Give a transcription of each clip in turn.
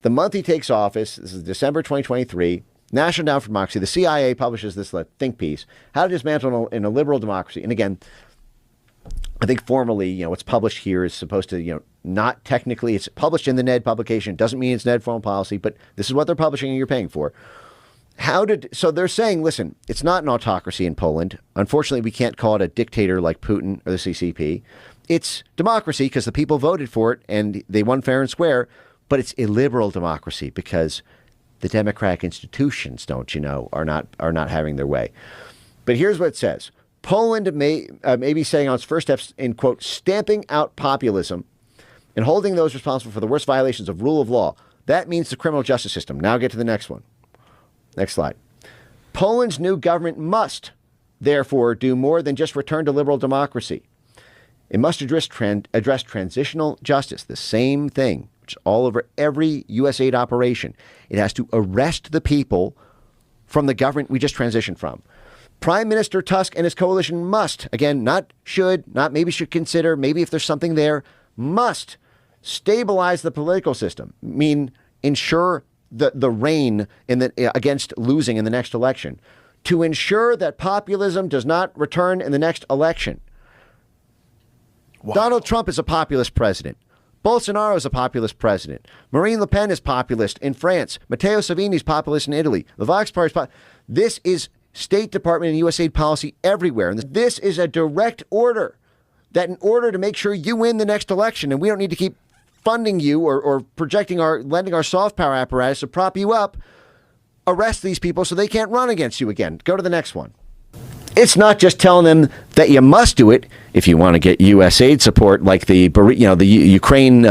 The month he takes office, this is December 2023, National Endowment for Democracy, the CIA publishes this think piece, How to Dismantle in a Liberal Democracy. And again, I think formally, what's published here is supposed to, not technically, it's published in the NED publication. It doesn't mean it's NED foreign policy, but this is what they're publishing and you're paying for. So they're saying, listen, it's not an autocracy in Poland. Unfortunately, we can't call it a dictator like Putin or the CCP. It's democracy because the people voted for it and they won fair and square, but it's illiberal democracy because the democratic institutions, are not having their way. But here's what it says. Poland may be setting on its first steps in, quote, stamping out populism and holding those responsible for the worst violations of rule of law. That means the criminal justice system. Now get to the next one. Next slide. Poland's new government must, therefore, do more than just return to liberal democracy. It must address transitional justice, the same thing, which is all over every USAID operation. It has to arrest the people from the government we just transitioned from. Prime Minister Tusk and his coalition must, again, not should, not maybe should consider, maybe if there's something there, must stabilize the political system, ensure the reign against losing in the next election, to ensure that populism does not return in the next election. Wow. Donald Trump is a populist president. Bolsonaro is a populist president. Marine Le Pen is populist in France. Matteo Salvini is populist in Italy. The Vox Party is This is State Department and USAID policy everywhere. And this is a direct order that in order to make sure you win the next election, and we don't need to keep funding you or lending our soft power apparatus to prop you up, arrest these people so they can't run against you again. Go to the next one. It's not just telling them that you must do it if you want to get USAID support, like the Ukraine,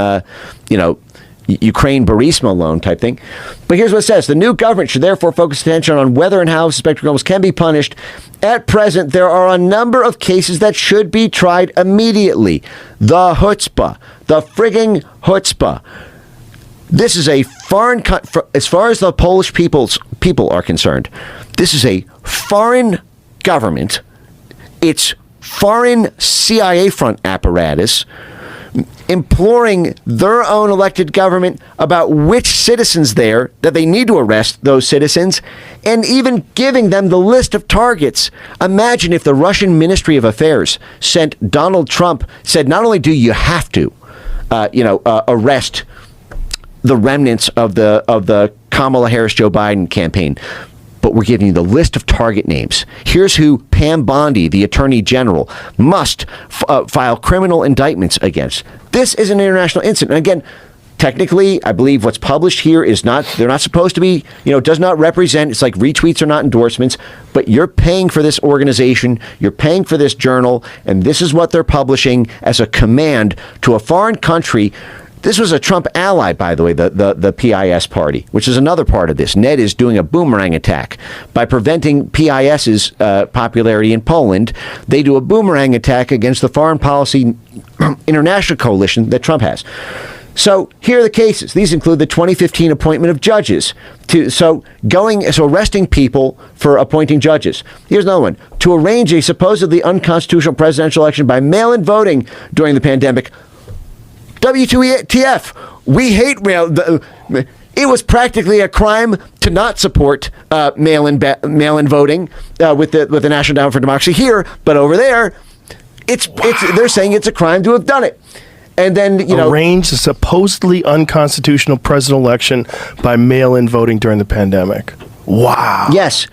Ukraine Burisma loan type thing. But here's what it says. The new government should therefore focus attention on whether and how suspected criminals can be punished. At present, there are a number of cases that should be tried immediately. The chutzpah, the frigging chutzpah. This is a foreign, as far as the Polish people are concerned, this is a foreign government. It's foreign CIA front apparatus imploring their own elected government about which citizens there that they need to arrest those citizens, and even giving them the list of targets. Imagine if the Russian Ministry of Affairs sent Donald Trump, said not only do you have to arrest the remnants of the Kamala Harris-Joe Biden campaign, but we're giving you the list of target names. Here's who Pam Bondi, the Attorney General, must file criminal indictments against. This is an international incident. And again, technically, I believe what's published here is they're not supposed to be, does not represent, it's like retweets are not endorsements, but you're paying for this organization, you're paying for this journal, and this is what they're publishing as a command to a foreign country. This was a Trump ally, by the way, the PiS party, which is another part of this. NED is doing a boomerang attack. By preventing PiS's popularity in Poland, they do a boomerang attack against the foreign policy international coalition that Trump has. So here are the cases. These include the 2015 appointment of judges. Arresting people for appointing judges. Here's another one. To arrange a supposedly unconstitutional presidential election by mail-in voting during the pandemic. WTF? We hate mail. It was practically a crime to not support mail-in voting with the National Endowment for Democracy here, but over there, they're saying it's a crime to have done it. And then arrange a supposedly unconstitutional presidential election by mail-in voting during the pandemic. Wow. Yes.